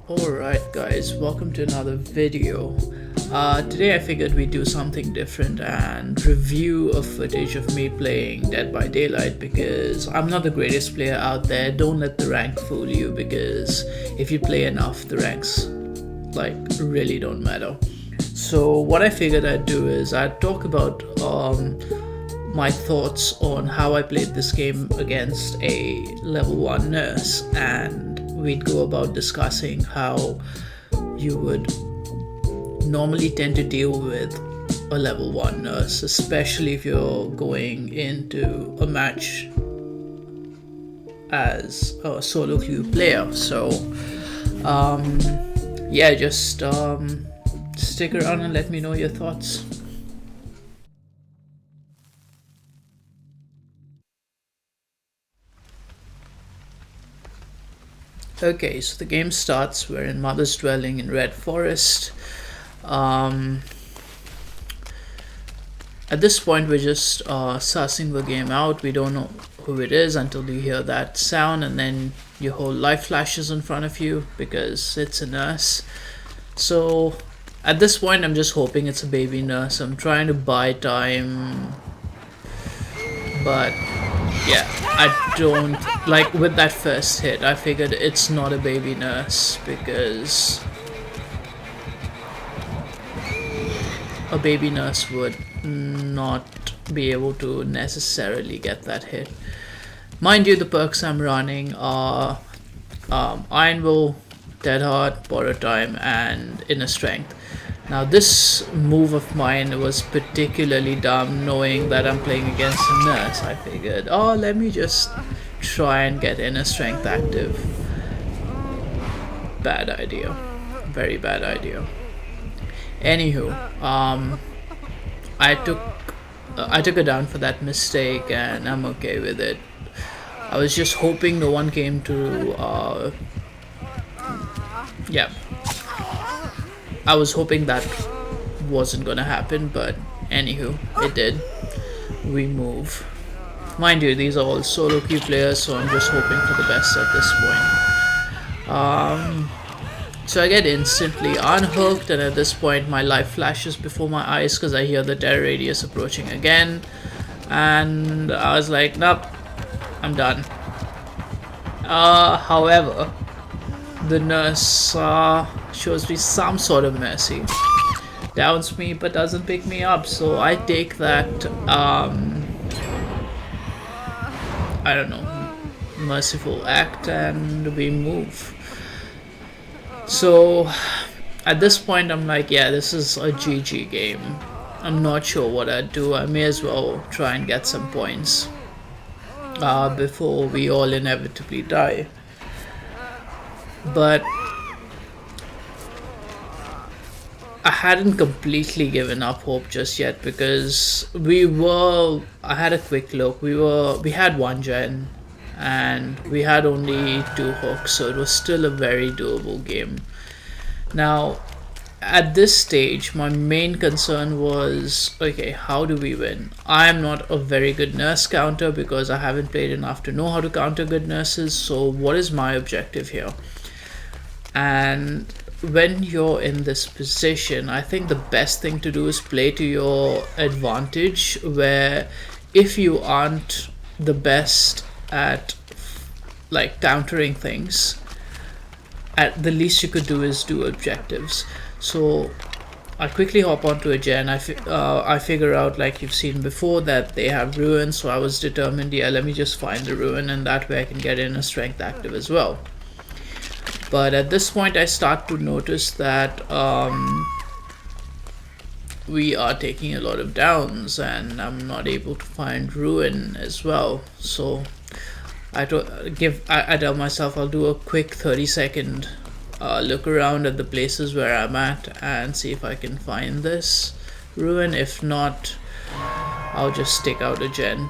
Alright guys, welcome to another video. Today I figured we'd do something different and review a footage of me playing Dead by Daylight because I'm not the greatest player out there. Don't let the rank fool you, because if you play enough, the ranks really don't matter. So what I figured I'd do is I'd talk about my thoughts on how I played this game against a level 1 nurse, and we'd go about discussing how you would normally tend to deal with a level 1 nurse, especially if you're going into a match as a solo queue player. So yeah, just stick around and let me know your thoughts. Okay, so the game starts. We're in Mother's Dwelling in Red Forest. At this point, we're just sussing the game out. We don't know who it is until you hear that sound, and then your whole life flashes in front of you because it's a nurse. So at this point, I'm just hoping it's a baby nurse. I'm trying to buy time, but yeah, I don't like with that first hit. I figured it's not a baby nurse because a baby nurse would not be able to necessarily get that hit. Mind you, the perks I'm running are Iron Will, Dead Heart, Borrow Time, and Inner Strength. Now this move of mine was particularly dumb, knowing that I'm playing against a nurse. I figured, oh, let me just try and get Inner Strength active. Bad idea. Very bad idea. Anywho, I took her down for that mistake, and I'm okay with it. I was just hoping no one came to yeah, I was hoping that wasn't gonna happen, but anywho, it did. We move. Mind you, these are all solo queue players, so I'm just hoping for the best at this point. So I get instantly unhooked, and at this point my life flashes before my eyes because I hear the terror radius approaching again, and I was like, nope, I'm done. However, the nurse shows me some sort of mercy, downs me but doesn't pick me up, so I take that I don't know, merciful act, and we move. So at this point I'm like, yeah, this is a GG game. I'm not sure what I'd do. I may as well try and get some points before we all inevitably die. But I hadn't completely given up hope just yet, because I had a quick look. We had one gen and we had only 2 hooks, so it was still a very doable game. Now at this stage my main concern was, okay, how do we win? I'm not a very good nurse counter because I haven't played enough to know how to counter good nurses, so what is my objective here? And when you're in this position, I think the best thing to do is play to your advantage, where if you aren't the best at countering things, at the least you could do is do objectives. So I quickly hop onto a gen. I figure out, like you've seen before, that they have ruin, so I was determined, yeah, let me just find the ruin, and that way I can get Inner Strength active as well. But at this point I start to notice that we are taking a lot of downs, and I'm not able to find ruin as well. So I tell myself I'll do a quick 30-second look around at the places where I'm at and see if I can find this ruin. If not, I'll just stick out a gen.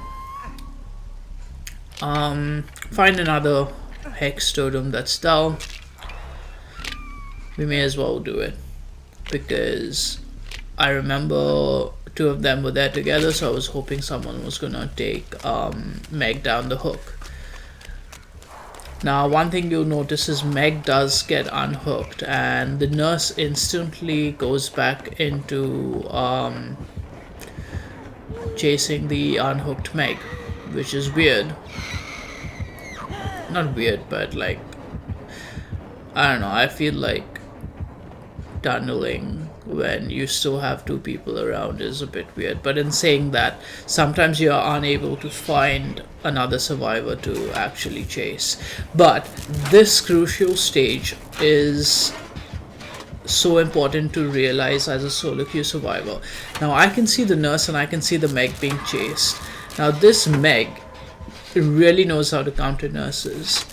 Find another hex totem that's dull. We may as well do it because I remember 2 of them were there together, so I was hoping someone was gonna take Meg down the hook. Now, one thing you'll notice is Meg does get unhooked, and the nurse instantly goes back into chasing the unhooked Meg, which is weird. Not weird, but like, I don't know, I feel like tunneling when you still have two people around is a bit weird. But in saying that, sometimes you are unable to find another survivor to actually chase. But this crucial stage is so important to realize as a solo queue survivor. Now I can see the nurse and I can see the Meg being chased. Now this Meg really knows how to counter nurses.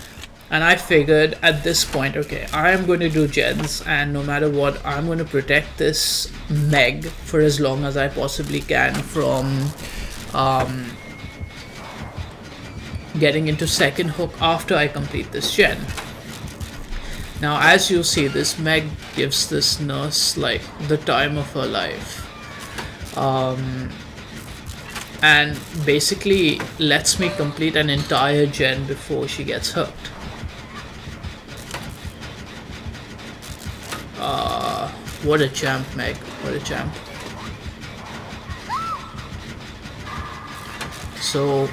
And I figured at this point, okay, I am going to do gens, and no matter what, I'm going to protect this Meg for as long as I possibly can from getting into second hook after I complete this gen. Now, as you'll see, this Meg gives this nurse like the time of her life. And basically lets me complete an entire gen before she gets hooked. What a champ, Meg. What a champ. So,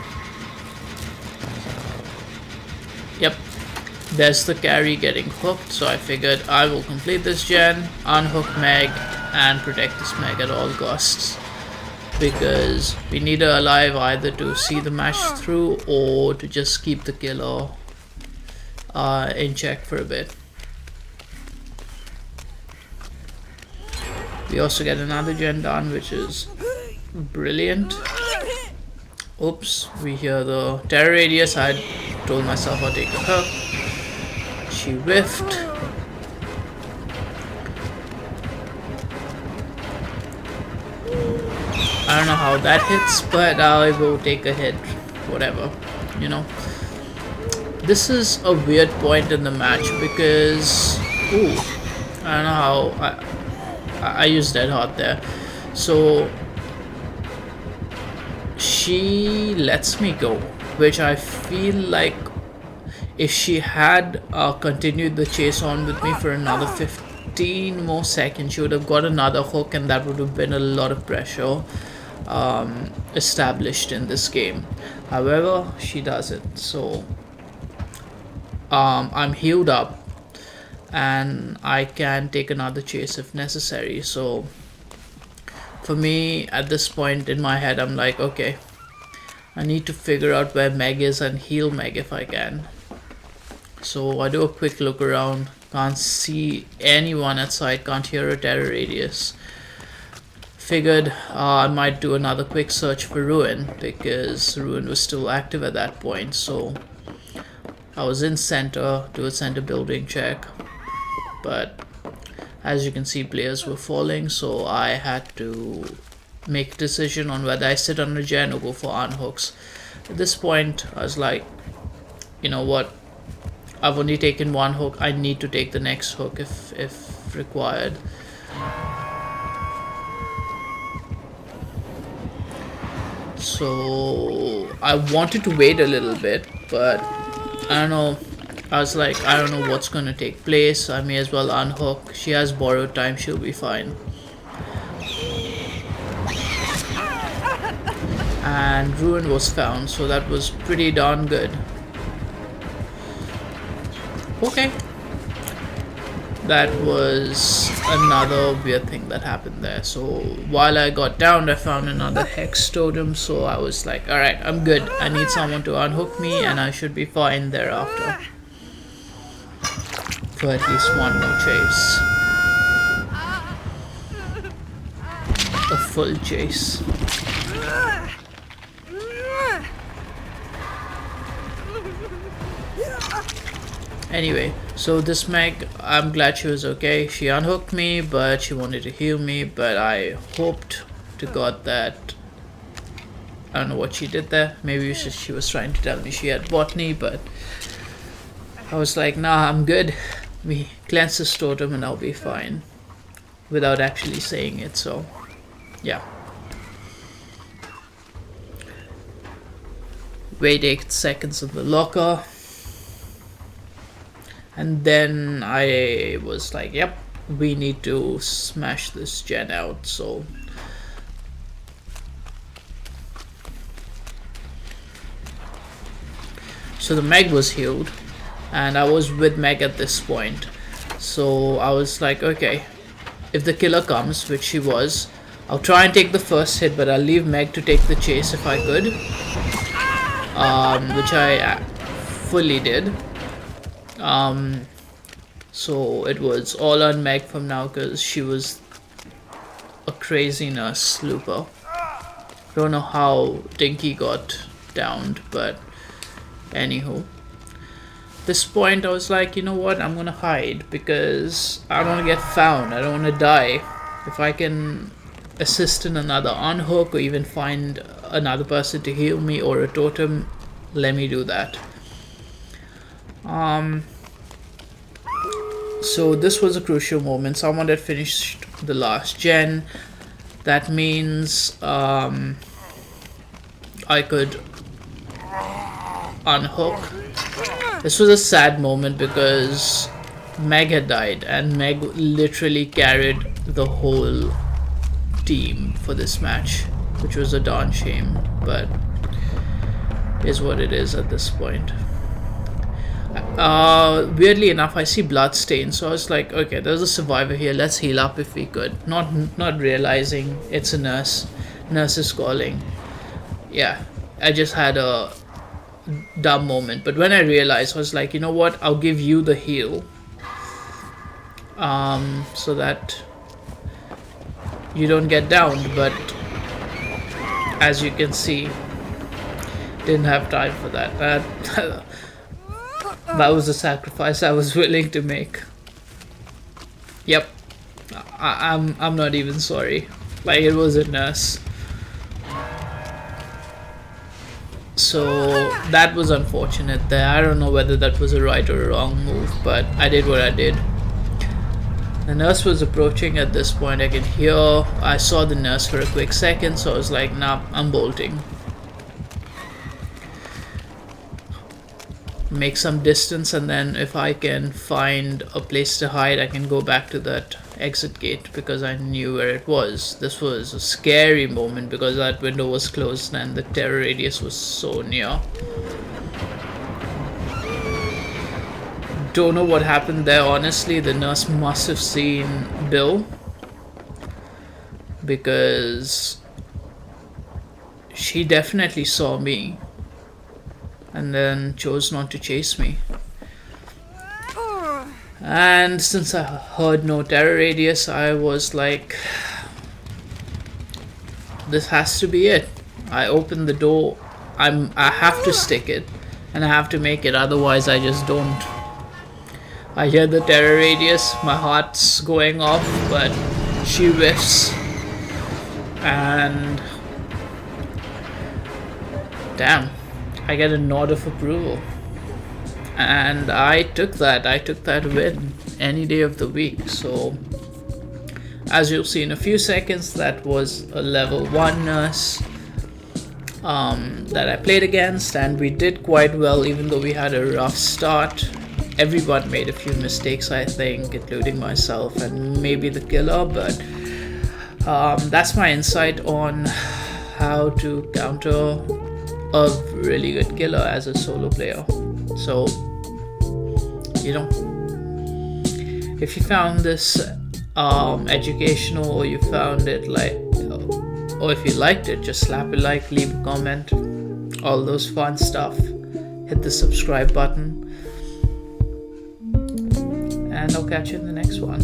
yep, there's the carry getting hooked. So I figured I will complete this gen, unhook Meg, and protect this Meg at all costs. Because we need her alive either to see the match through or to just keep the killer in check for a bit. We also get another gen done, which is brilliant. Oops, we hear the terror radius. I told myself I'll take a hook. She whiffed. I don't know how that hits, but I will take a hit. Whatever, you know. This is a weird point in the match because, ooh, I don't know how I used Dead Hot there. So she lets me go, which I feel like if she had continued the chase on with me for another 15 more seconds, she would have got another hook, and that would have been a lot of pressure established in this game. However, she doesn't. So I'm healed up and I can take another chase if necessary. So for me at this point in my head, I'm like, okay, I need to figure out where Meg is and heal Meg if I can. So I do a quick look around, can't see anyone at sight, can't hear a terror radius. Figured I might do another quick search for Ruin because Ruin was still active at that point. So I was in center, do a center building check, but as you can see, players were falling, so I had to make a decision on whether I sit on a gen or go for unhooks. At this point, I was like, you know what, I've only taken one hook, I need to take the next hook if required. So I wanted to wait a little bit, but I don't know, I was like, I don't know what's gonna take place, I may as well unhook. She has borrowed time, she'll be fine. And Ruin was found, so that was pretty darn good. Okay. That was another weird thing that happened there. So while I got down, I found another hex totem, so I was like, alright, I'm good. I need someone to unhook me and I should be fine thereafter. For at least one more chase. A full chase. Anyway, so this Meg, I'm glad she was okay. She unhooked me, but she wanted to heal me, but I hoped to God that, I don't know what she did there. Maybe she was trying to tell me she had botany, but I was like, nah, I'm good. We cleanse this totem and I'll be fine. Without actually saying it, so yeah. Wait 8 seconds in the locker. And then I was like, yep, we need to smash this gen out. So the Meg was healed, and I was with Meg at this point. So I was like, okay, if the killer comes, which she was, I'll try and take the first hit, but I'll leave Meg to take the chase if I could, which I fully did. So it was all on Meg from now because she was a crazy nurse looper. Don't know how Dinky got downed, but anywho. This point I was like, you know what, I'm gonna hide because I don't want to get found. I don't want to die. If I can assist in another unhook or even find another person to heal me or a totem, let me do that. So this was a crucial moment. Someone had finished the last gen. That means I could unhook. This was a sad moment because Meg had died, and Meg literally carried the whole team for this match, which was a darn shame, but is what it is at this point. Weirdly enough, I see bloodstain, so I was like, okay, there's a survivor here, let's heal up if we could. Not realizing it's a nurse. Nurse is calling. Yeah, I just had a dumb moment, but when I realized, I was like, you know what, I'll give you the heal, so that you don't get downed. But as you can see, didn't have time for that. That was a sacrifice I was willing to make. Yep, I'm not even sorry. Like, it was a nurse. So that was unfortunate there. I don't know whether that was a right or a wrong move, but I did what I did. The nurse was approaching at this point. I could hear, I saw the nurse for a quick second, so I was like, nah, I'm bolting. Make some distance, and then if I can find a place to hide, I can go back to that exit gate because I knew where it was. This was a scary moment because that window was closed and the terror radius was so near. Don't know what happened there, honestly. The nurse must have seen Bill because she definitely saw me and then chose not to chase me. And since I heard no terror radius, I was like, this has to be it. I opened the door. I have to stick it, and I have to make it, otherwise I just don't. I hear the terror radius, my heart's going off, but she whiffs, and damn, I get a nod of approval. And I took that win any day of the week. So as you'll see in a few seconds, that was a level 1 nurse that I played against, and we did quite well even though we had a rough start. Everyone made a few mistakes, I think, including myself and maybe the killer, but that's my insight on how to counter a really good killer as a solo player. So, you know, if you found this educational, or you found it like, or if you liked it, just slap a like, leave a comment, all those fun stuff. Hit the subscribe button, and I'll catch you in the next one.